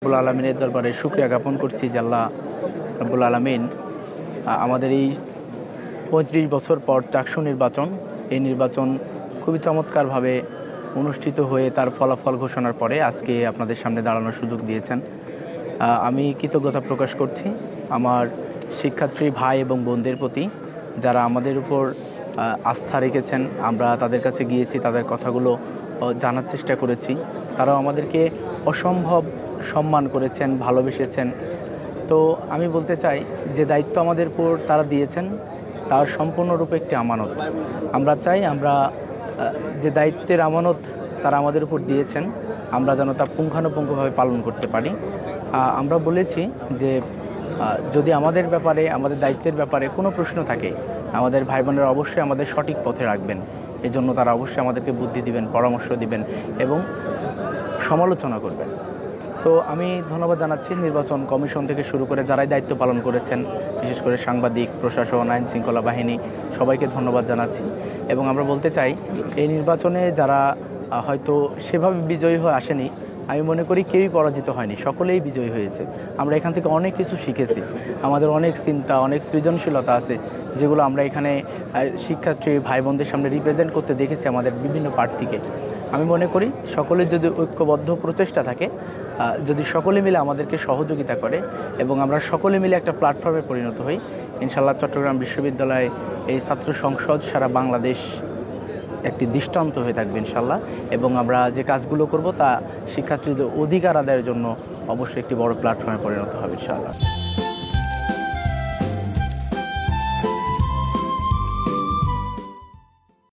রব্বুল আলমিনের দরবারে শুকরিয়া জ্ঞাপন করছি যে আল্লাহ রব্বুল আলমিন আমাদের এই ৩৫ বছর পর চাকসু নির্বাচন, এই নির্বাচন খুবই চমৎকারভাবে অনুষ্ঠিত হয়ে তার ফলাফল ঘোষণার পরে আজকে আপনাদের সামনে দাঁড়ানোর সুযোগ দিয়েছেন। আমি কৃতজ্ঞতা প্রকাশ করছি আমার শিক্ষার্থী ভাই এবং বোনদের প্রতি, যারা আমাদের উপর আস্থা রেখেছেন। আমরা তাদের কাছে গিয়েছি, তাদের কথাগুলো জানার চেষ্টা করেছি। তারাও আমাদেরকে অসম্ভব সম্মান করেছেন, ভালোবেসেছেন। তো আমি বলতে চাই যে দায়িত্ব আমাদের উপর তারা দিয়েছেন তার সম্পূর্ণরূপে একটি আমানত। আমরা চাই আমরা যে দায়িত্বের আমানত তারা আমাদের উপর দিয়েছেন আমরা যেন তা পুঙ্খানুপুঙ্খভাবে পালন করতে পারি। আমরা বলেছি যে যদি আমাদের ব্যাপারে, আমাদের দায়িত্বের ব্যাপারে কোনো প্রশ্ন থাকে, আমাদের ভাই বোনেরা অবশ্যই আমাদের সঠিক পথে রাখবেন। এজন্য তারা অবশ্যই আমাদেরকে বুদ্ধি দিবেন, পরামর্শ দিবেন এবং সমালোচনা করবেন। তো আমি ধন্যবাদ জানাচ্ছি নির্বাচন কমিশন থেকে শুরু করে যারাই দায়িত্ব পালন করেছেন, বিশেষ করে সাংবাদিক, প্রশাসন, আইন শৃঙ্খলা বাহিনী, সবাইকে ধন্যবাদ জানাচ্ছি। এবং আমরা বলতে চাই এই নির্বাচনে যারা হয়তো সেভাবে বিজয়ী হয়ে আসেনি, আমি মনে করি কেউই পরাজিত হয়নি, সকলেই বিজয়ী হয়েছে। আমরা এখান থেকে অনেক কিছু শিখেছি। আমাদের অনেক চিন্তা, অনেক সৃজনশীলতা আছে যেগুলো আমরা এখানে শিক্ষার্থী ভাই বোনদের সামনে রিপ্রেজেন্ট করতে দেখেছি আমাদের বিভিন্ন প্রার্থীকে। আমি মনে করি সকলের যদি ঐক্যবদ্ধ প্রচেষ্টা থাকে, যদি সকলে মিলে আমাদেরকে সহযোগিতা করে এবং আমরা সকলে মিলে একটা প্ল্যাটফর্মে পরিণত হই, ইনশাআল্লাহ চট্টগ্রাম বিশ্ববিদ্যালয়ে এই ছাত্র সংসদ সারা বাংলাদেশ একটি দৃষ্টান্ত হয়ে থাকবে ইনশাআল্লাহ। এবং আমরা যে কাজগুলো করব তা শিক্ষার্থীদের অধিকার আদায়ের জন্য অবশ্যই একটি বড় প্ল্যাটফর্মে পরিণত হবে ইনশাআল্লাহ।